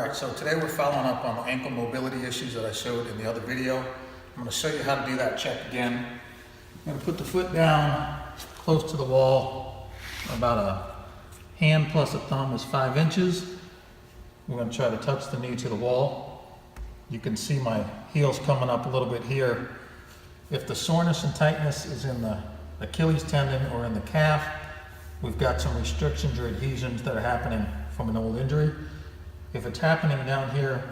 Alright, so today we're following up on the ankle mobility issues that I showed in the other video. I'm going to show you how to do that check again. I'm going to put the foot down close to the wall, about a hand plus a thumb is 5 inches. We're going to try to touch the knee to the wall. You can see my heels coming up a little bit here. If the soreness and tightness is in the Achilles tendon or in the calf, we've got some restrictions or adhesions that are happening from an old injury. If it's happening down here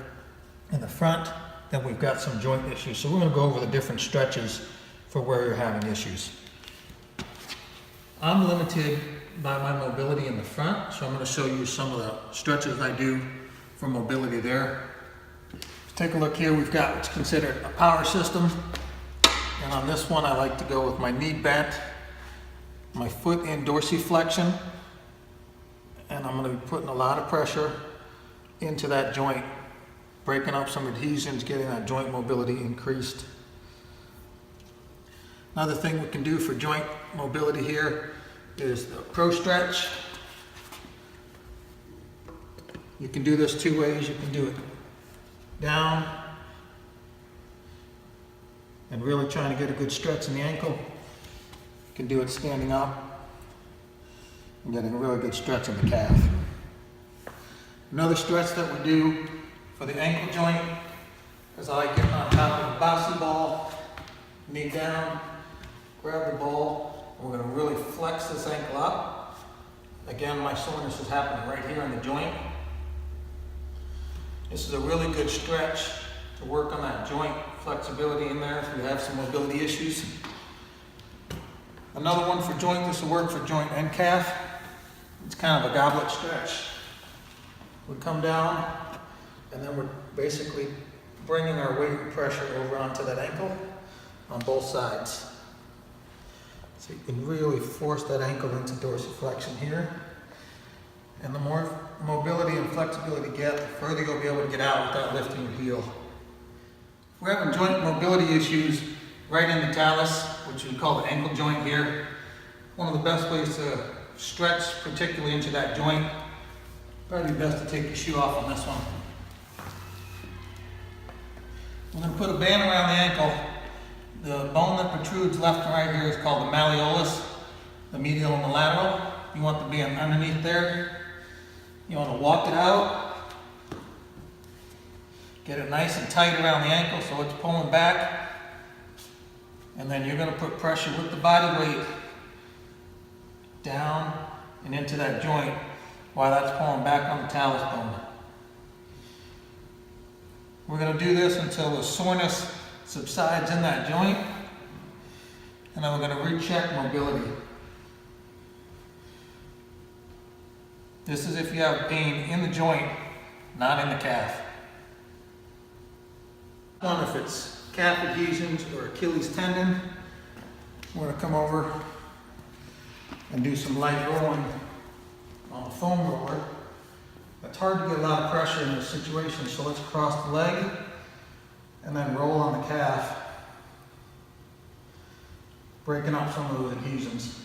in the front, then we've got some joint issues. So we're going to go over the different stretches for where you're having issues. I'm limited by my mobility in the front, so I'm going to show you some of the stretches I do for mobility there. Take a look here. We've got what's considered a power system. And on this one, I like to go with my knee bent, my foot in dorsiflexion, and I'm going to be putting a lot of pressure into that joint, breaking up some adhesions, getting that joint mobility increased. Another thing we can do for joint mobility here is the pro stretch. You can do this 2 ways. You can do it down and really trying to get a good stretch in the ankle. You can do it standing up and getting a really good stretch in the calf. Another stretch that we do for the ankle joint is I like getting on top of a bouncy ball, knee down, grab the ball, and we're going to really flex this ankle up. Again, my soreness is happening right here in the joint. This is a really good stretch to work on that joint flexibility in there if you have some mobility issues. Another one for joint, this will work for joint and calf. It's kind of a goblet stretch. We come down, and then we're basically bringing our weight and pressure over onto that ankle on both sides. So you can really force that ankle into dorsiflexion here. And the more mobility and flexibility you get, the further you'll be able to get out without lifting your heel. If we're having joint mobility issues right in the talus, which we call the ankle joint here, one of the best ways to stretch, particularly into that joint, probably best to take your shoe off on this one. We're going to put a band around the ankle. The bone that protrudes left and right here is called the malleolus, the medial and the lateral. You want the band underneath there. You want to walk it out. Get it nice and tight around the ankle so it's pulling back. And then you're going to put pressure with the body weight down and into that joint while that's pulling back on the talus bone. We're going to do this until the soreness subsides in that joint, and then we're going to recheck mobility. This is if you have pain in the joint, not in the calf. If it's calf adhesions or Achilles tendon, we're going to come over and do some light rolling on a foam roller. It's hard to get a lot of pressure in this situation, so let's cross the leg and then roll on the calf, breaking up some of those adhesions.